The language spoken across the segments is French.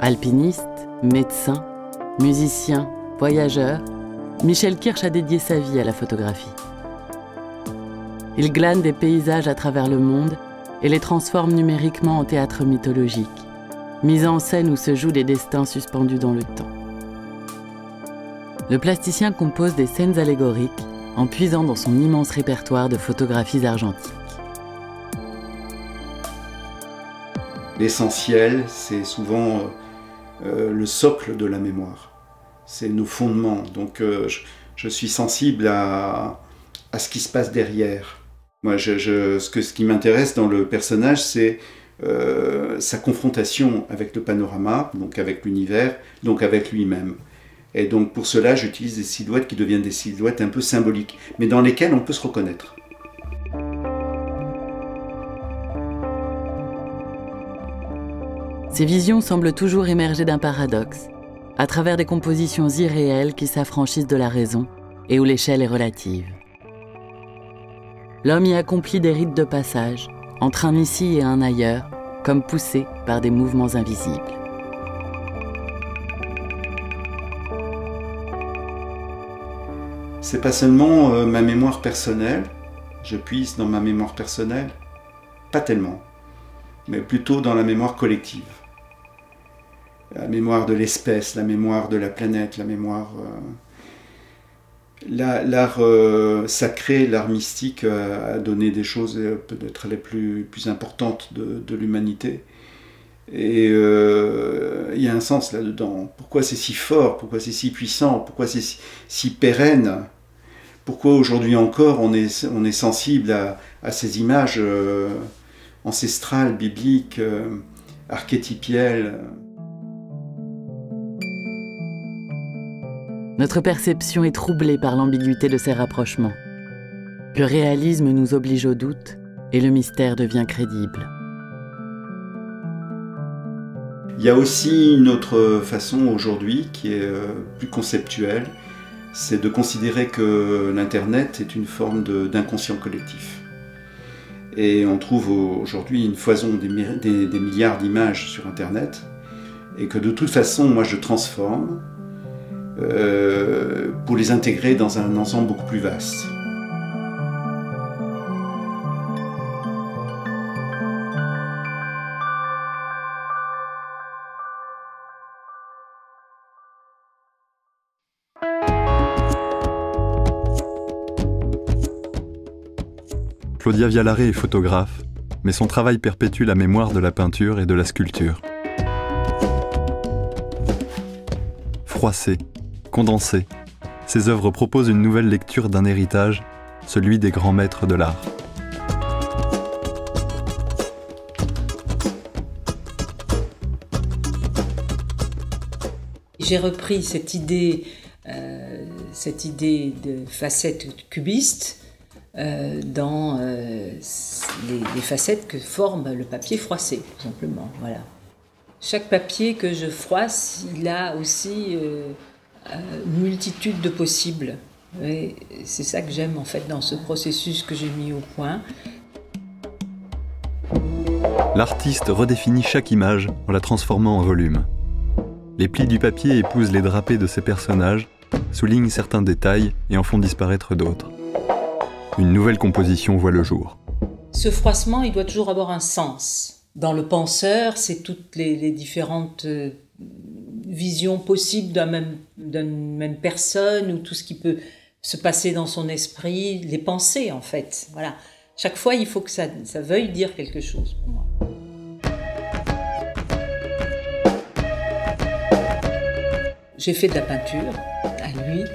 Alpiniste, médecin, musicien, voyageur, Michel Kirch a dédié sa vie à la photographie. Il glane des paysages à travers le monde et les transforme numériquement en théâtre mythologique, mise en scène où se jouent des destins suspendus dans le temps. Le plasticien compose des scènes allégoriques en puisant dans son immense répertoire de photographies argentiques. L'essentiel, c'est souvent le socle de la mémoire. C'est nos fondements. Donc je suis sensible à ce qui se passe derrière. Moi, ce qui m'intéresse dans le personnage, c'est sa confrontation avec le panorama, donc avec l'univers, donc avec lui-même. Et donc pour cela, j'utilise des silhouettes qui deviennent des silhouettes un peu symboliques, mais dans lesquelles on peut se reconnaître. Ces visions semblent toujours émerger d'un paradoxe, à travers des compositions irréelles qui s'affranchissent de la raison et où l'échelle est relative. L'homme y accomplit des rites de passage, entre un ici et un ailleurs, comme poussé par des mouvements invisibles. C'est pas seulement ma mémoire personnelle, je puise dans ma mémoire personnelle, pas tellement, mais plutôt dans la mémoire collective. La mémoire de l'espèce, la mémoire de la planète, la mémoire... L'art sacré, l'art mystique a donné des choses peut-être les plus importantes de l'humanité. Et il y a un sens là-dedans. Pourquoi c'est si fort? Pourquoi c'est si puissant? Pourquoi c'est si pérenne? Pourquoi aujourd'hui encore on est sensible à ces images ancestrales, bibliques, archétypielles? Notre perception est troublée par l'ambiguïté de ces rapprochements. Le réalisme nous oblige au doute et le mystère devient crédible. Il y a aussi une autre façon aujourd'hui qui est plus conceptuelle, c'est de considérer que l'Internet est une forme d'inconscient collectif. Et on trouve aujourd'hui une foison des milliards d'images sur Internet, et que de toute façon, moi je transforme pour les intégrer dans un ensemble beaucoup plus vaste. Claudia Vialaré est photographe, mais son travail perpétue la mémoire de la peinture et de la sculpture. Froissées, condensées, ses œuvres proposent une nouvelle lecture d'un héritage, celui des grands maîtres de l'art. J'ai repris cette idée de facette cubiste dans les facettes que forme le papier froissé, tout simplement. Voilà. Chaque papier que je froisse, il a aussi une multitude de possibles. Et c'est ça que j'aime en fait dans ce processus que j'ai mis au point. L'artiste redéfinit chaque image en la transformant en volume. Les plis du papier épousent les drapés de ses personnages, soulignent certains détails et en font disparaître d'autres. Une nouvelle composition voit le jour. Ce froissement, il doit toujours avoir un sens. Dans le penseur, c'est toutes les différentes visions possibles d'une même personne, ou tout ce qui peut se passer dans son esprit, les pensées en fait. Voilà. Chaque fois, il faut que ça veuille dire quelque chose pour moi. J'ai fait de la peinture à l'huile,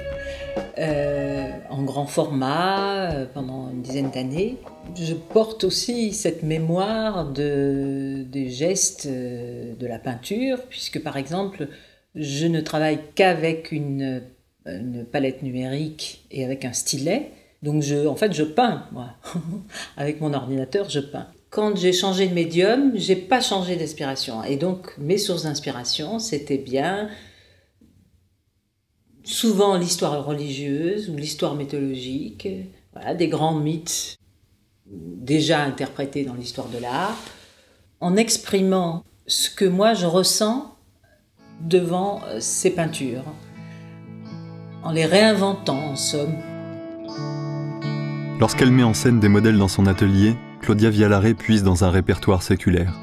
en grand format, pendant une dizaine d'années. Je porte aussi cette mémoire des gestes de la peinture, puisque par exemple, je ne travaille qu'avec une palette numérique et avec un stylet. Donc en fait, je peins, moi. Avec mon ordinateur, je peins. Quand j'ai changé de médium, j'ai pas changé d'inspiration. Et donc, mes sources d'inspiration, c'était bien souvent l'histoire religieuse ou l'histoire mythologique, voilà, des grands mythes déjà interprétés dans l'histoire de l'art, en exprimant ce que moi je ressens devant ces peintures, en les réinventant en somme. Lorsqu'elle met en scène des modèles dans son atelier, Claudia Vialaré puise dans un répertoire séculaire.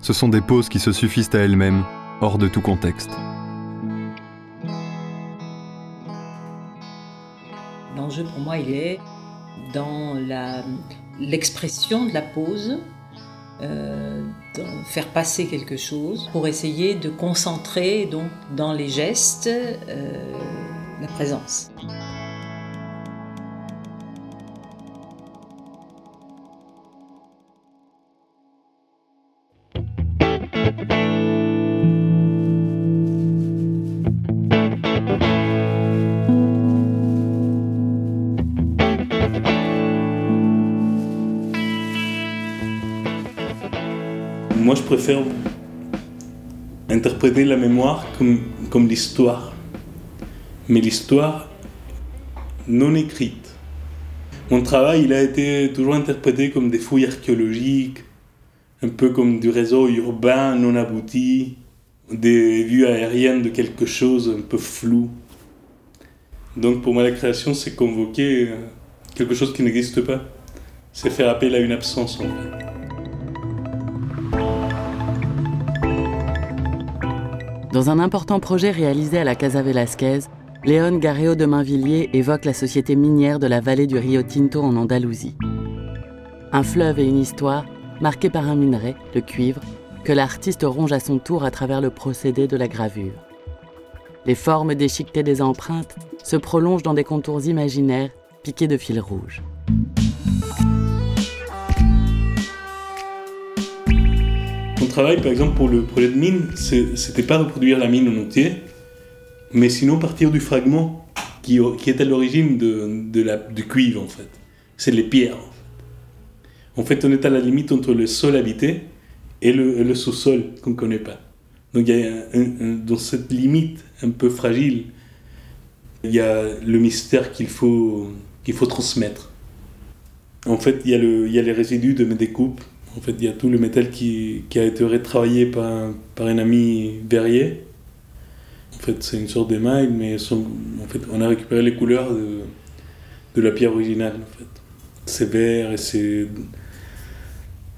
Ce sont des poses qui se suffisent à elles-mêmes, hors de tout contexte. L'enjeu pour moi, il est dans l'expression de la pose, faire passer quelque chose pour essayer de concentrer donc, dans les gestes la présence. Moi, je préfère interpréter la mémoire comme l'histoire, mais l'histoire non écrite. Mon travail, il a été toujours interprété comme des fouilles archéologiques, un peu comme du réseau urbain non abouti, des vues aériennes de quelque chose un peu flou. Donc pour moi, la création, c'est convoquer quelque chose qui n'existe pas. C'est faire appel à une absence, en fait. Dans un important projet réalisé à la Casa Velasquez, Léon Garreau de Mainvilliers évoque la société minière de la vallée du Rio Tinto en Andalousie. Un fleuve et une histoire marqués par un minerai, le cuivre, que l'artiste ronge à son tour à travers le procédé de la gravure. Les formes déchiquetées des empreintes se prolongent dans des contours imaginaires piqués de fils rouges. Mon travail, par exemple, pour le projet de mine, c'était pas reproduire la mine en entier, mais sinon partir du fragment qui est à l'origine du cuivre, en fait. C'est les pierres, en fait. On est à la limite entre le sol habité et le sous-sol qu'on ne connaît pas. Donc, il y a dans cette limite un peu fragile, il y a le mystère qu'il faut transmettre. En fait, il y a les résidus de mes découpes. En fait, il y a tout le métal qui a été retravaillé par un ami verrier. En fait, c'est une sorte d'émail, mais en fait, on a récupéré les couleurs de la pierre originale. En fait. C'est vert et c'est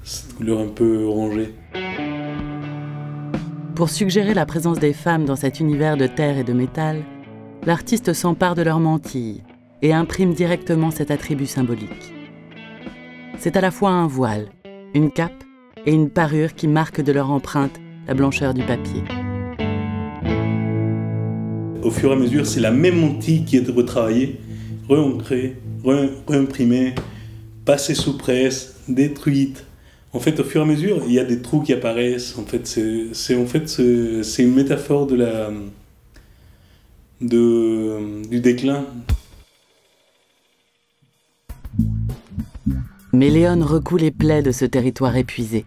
cette couleur un peu orangée. Pour suggérer la présence des femmes dans cet univers de terre et de métal, l'artiste s'empare de leur mantille et imprime directement cet attribut symbolique. C'est à la fois un voile, une cape et une parure qui marquent de leur empreinte la blancheur du papier. Au fur et à mesure, c'est la même mantille qui est retravaillée, re-ancrée, re-imprimée, passée sous presse, détruite. En fait, au fur et à mesure, il y a des trous qui apparaissent. En fait, c'est une métaphore du déclin. Mais Léon recoue les plaies de ce territoire épuisé,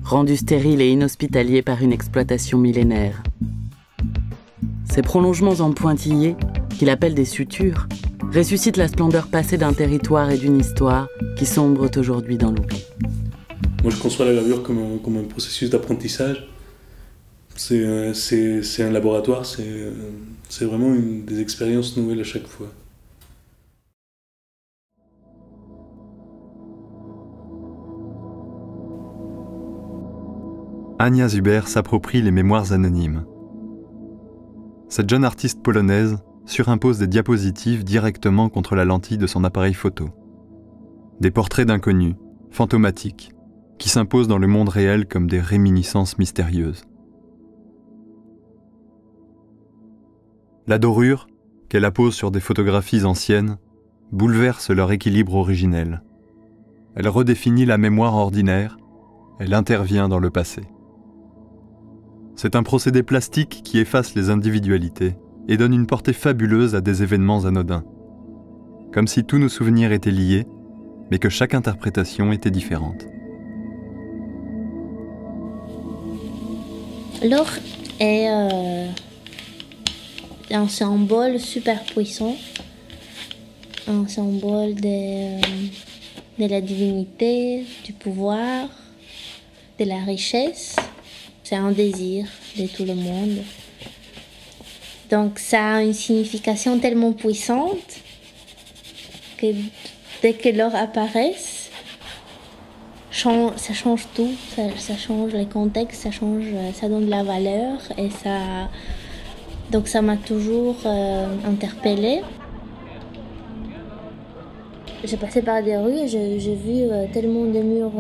rendu stérile et inhospitalier par une exploitation millénaire. Ces prolongements en pointillés, qu'il appelle des sutures, ressuscitent la splendeur passée d'un territoire et d'une histoire qui sombrent aujourd'hui dans l'oubli. Moi, je conçois la gravure comme un processus d'apprentissage. C'est un laboratoire, c'est vraiment des expériences nouvelles à chaque fois. Ania Zuber s'approprie les mémoires anonymes. Cette jeune artiste polonaise surimpose des diapositives directement contre la lentille de son appareil photo. Des portraits d'inconnus, fantomatiques, qui s'imposent dans le monde réel comme des réminiscences mystérieuses. La dorure, qu'elle appose sur des photographies anciennes, bouleverse leur équilibre originel. Elle redéfinit la mémoire ordinaire, elle intervient dans le passé. C'est un procédé plastique qui efface les individualités et donne une portée fabuleuse à des événements anodins. Comme si tous nos souvenirs étaient liés, mais que chaque interprétation était différente. L'or est un symbole super puissant, un symbole de la divinité, du pouvoir, de la richesse. C'est un désir de tout le monde. Donc ça a une signification tellement puissante que dès que l'or apparaît, ça change tout, ça change les contextes, ça donne de la valeur et ça... Donc ça m'a toujours interpellée. J'ai passé par des rues et j'ai vu tellement de murs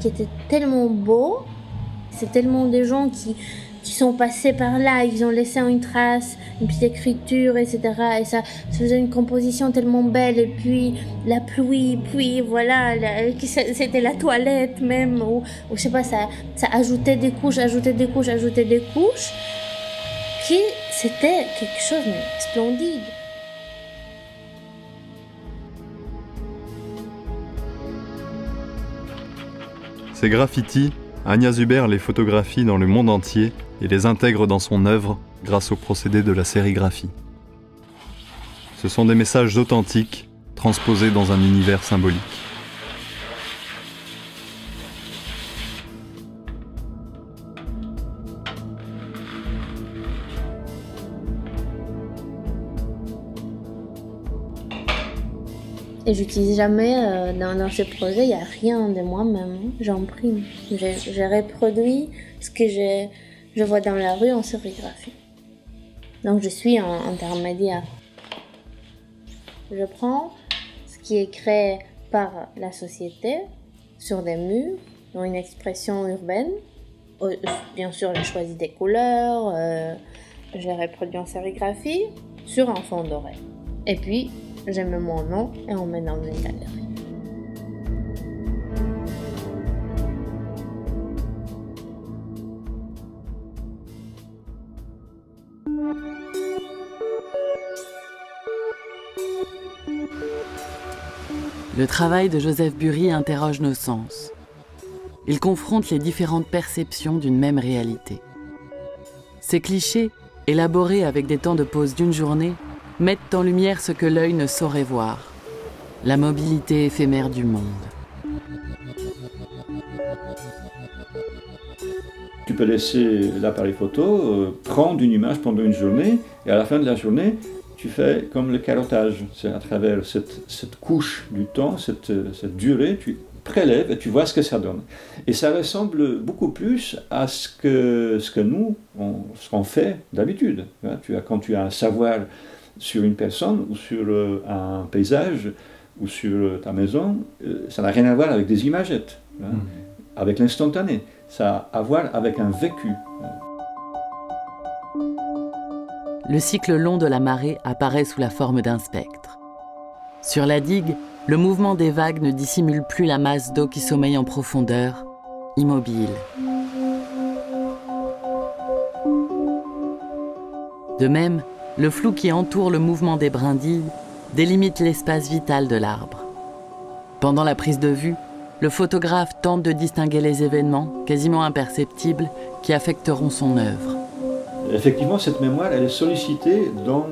qui étaient tellement beaux. C'est tellement de gens qui sont passés par là, ils ont laissé une trace, une petite écriture, etc. Et ça faisait une composition tellement belle. Et puis la pluie, puis voilà, c'était la toilette même, ou je sais pas, ça ajoutait des couches, qui c'était quelque chose de splendide. Ces graffitis, Ania Zuber les photographie dans le monde entier et les intègre dans son œuvre grâce au procédé de la sérigraphie. Ce sont des messages authentiques, transposés dans un univers symbolique. Et j'utilise jamais, dans ce projet, il n'y a rien de moi-même. J'imprime. Je reproduis ce que je vois dans la rue en sérigraphie. Donc je suis un intermédiaire. Je prends ce qui est créé par la société sur des murs, dans une expression urbaine. Bien sûr, je choisis des couleurs, je les reproduis en sérigraphie sur un fond doré. Et puis, je mets mon nom et on met dans une galerie. Le travail de Joseph Bury interroge nos sens. Il confronte les différentes perceptions d'une même réalité. Ces clichés, élaborés avec des temps de pause d'une journée, mettent en lumière ce que l'œil ne saurait voir, la mobilité éphémère du monde. Tu peux laisser l'appareil photo prendre une image pendant une journée et à la fin de la journée, tu fais comme le carottage. C'est à travers cette couche du temps, cette durée, tu prélèves et tu vois ce que ça donne. Et ça ressemble beaucoup plus à ce que nous, ce qu'on fait d'habitude. Quand tu as un savoir sur une personne ou sur un paysage ou sur ta maison, ça n'a rien à voir avec des imagettes, avec l'instantané. Ça a à voir avec un vécu. Le cycle long de la marée apparaît sous la forme d'un spectre. Sur la digue, le mouvement des vagues ne dissimule plus la masse d'eau qui sommeille en profondeur, immobile. De même, le flou qui entoure le mouvement des brindilles délimite l'espace vital de l'arbre. Pendant la prise de vue, le photographe tente de distinguer les événements, quasiment imperceptibles, qui affecteront son œuvre. Effectivement, cette mémoire, elle est sollicitée dans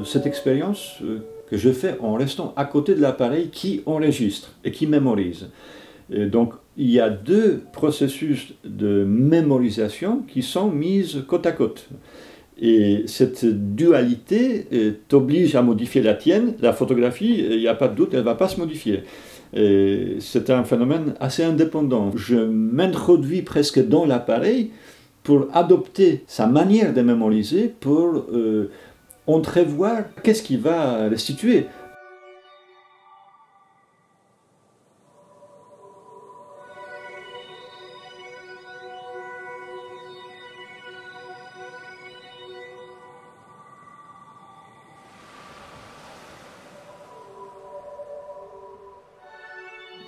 cette expérience que je fais en restant à côté de l'appareil qui enregistre et qui mémorise. Et donc, il y a deux processus de mémorisation qui sont mis côte à côte. Et cette dualité t'oblige à modifier la tienne. La photographie, il n'y a pas de doute, elle ne va pas se modifier. C'est un phénomène assez indépendant. Je m'introduis presque dans l'appareil pour adopter sa manière de mémoriser, pour entrevoir qu'est-ce qu'il va restituer.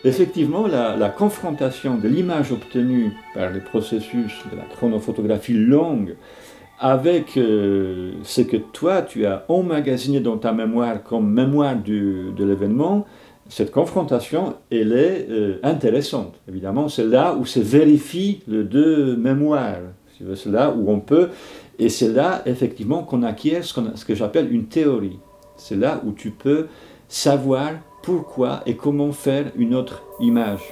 Effectivement, la confrontation de l'image obtenue par le processus de la chronophotographie longue avec ce que toi tu as emmagasiné dans ta mémoire comme mémoire de l'événement, cette confrontation, elle est intéressante. Évidemment, c'est là où se vérifient les deux mémoires. C'est là où on peut, et c'est là effectivement qu'on acquiert ce que j'appelle une théorie. C'est là où tu peux savoir pourquoi et comment faire une autre image.